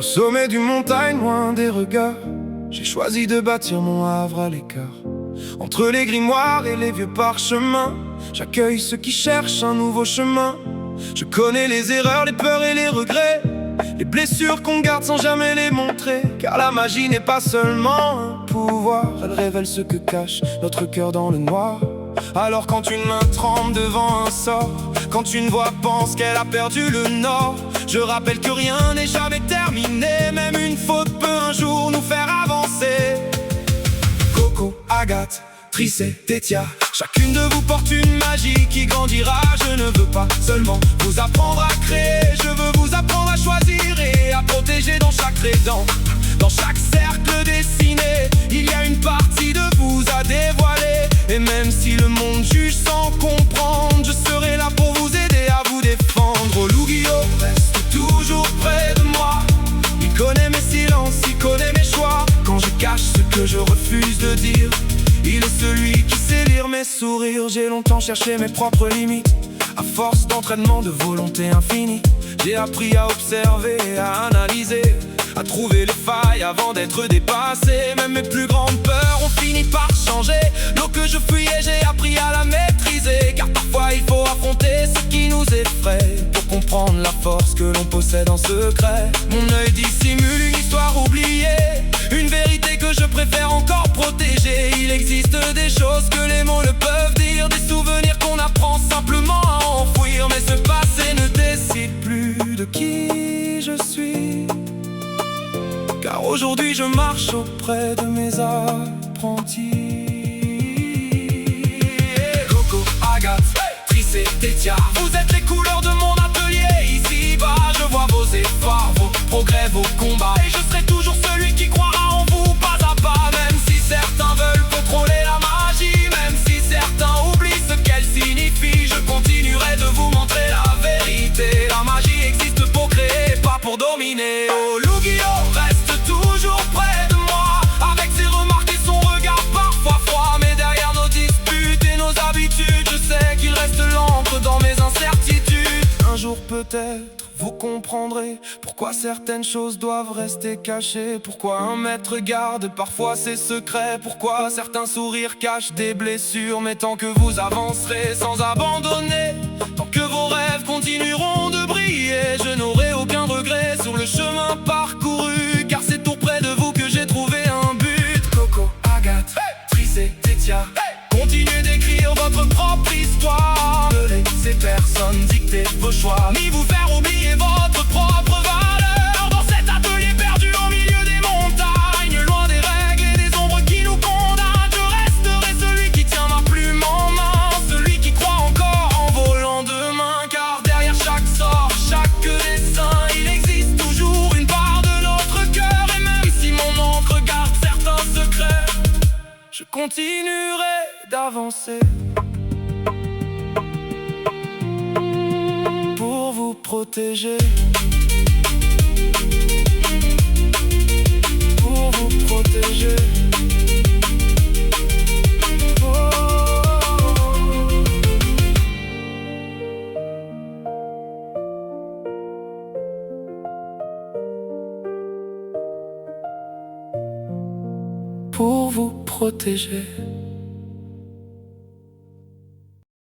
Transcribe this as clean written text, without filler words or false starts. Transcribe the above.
sommet d'une montagne, loin des regards, j'ai choisi de bâtir mon havre à l'écart. Entre les grimoires et les vieux parchemins, j'accueille ceux qui cherchent un nouveau chemin. Je connais les erreurs, les peurs et les regrets, les blessures qu'on garde sans jamais les montrer. Car la magie n'est pas seulement un pouvoir, elle révèle ce que cache notre cœur dans le noir. Alors quand une main tremble devant un sort, quand une voix pense qu'elle a perdu le nord, je rappelle que rien n'est jamais terminé, même une faute peut un jour nous faire avancer. Coco, Agathe, Tricet, Tétia, chacune de vous porte une magie qui grandira. Je ne veux pas seulement vous apprendre à créer, je veux vous apprendre à choisir et à protéger dans chaque raison. Dans chaque cercle dessiné, il y a une partie de vous à dévoiler. Et même si le monde juge sans comprendre, je serai là pour vous aider à vous défendre. Loup-Guillaume reste toujours près de moi, il connaît mes silences, il connaît mes choix. Quand je cache ce que je refuse de dire, il est celui qui sait lire mes sourires. J'ai longtemps cherché mes propres limites, à force d'entraînement, de volonté infinie. J'ai appris à observer et à analyser, à trouver les failles avant d'être dépassé. Même mes plus grandes peurs ont fini par changer. L'eau que je fuyais, j'ai appris à la maîtriser. Car parfois il faut affronter ce qui nous effraie, pour comprendre la force que l'on possède en secret. Mon œil dissimule une histoire oubliée, une vérité que je préfère encore protéger. Il existe des choses que les mots ne peuvent dire, des souvenirs qu'on apprend simplement à enfouir. Mais ce passé ne décide plus de qui je suis, car aujourd'hui je marche auprès de mes apprentis. Coco, Agathe, Tricet, Tétia, vous êtes les couleurs de mon atelier. Ici-bas, je vois vos efforts, vos progrès, vos combats. Et je serai toujours celui qui croira en vous, pas à pas. Même si certains veulent contrôler la magie, même si certains oublient ce qu'elle signifie, je continuerai de vous montrer la vérité. La magie existe pour créer, pas pour dominer. Oh, Loup-Guillaume reste toujours près de moi, avec ses remarques et son regard parfois froid. Mais derrière nos disputes et nos habitudes, je sais qu'il reste l'encre dans mes incertitudes. Un jour peut-être vous comprendrez pourquoi certaines choses doivent rester cachées, pourquoi un maître garde parfois ses secrets, pourquoi certains sourires cachent des blessures. Mais tant que vous avancerez sans abandonner, tant que vos rêves continueront de briller, je n'aurai aucun regret sur le chemin parcouru, car c'est tout près de vous que j'ai trouvé un but. Coco, Agathe, Tricet, Tétia, continuez d'écrire votre propre histoire. Ne laissez personne dicter vos choix, ni vous faire oublier votre propre valeur. Dans cet atelier perdu au milieu des montagnes, loin des règles et des ombres qui nous condamnent, je resterai celui qui tient ma plume en main, celui qui croit encore en vos lendemains. Car derrière chaque sort, chaque dessin, il existe toujours une part de notre cœur. Et même si mon encre garde certains secrets, je continuerai d'avancer pour vous protéger, pour vous protéger. Oh. Pour vous protéger.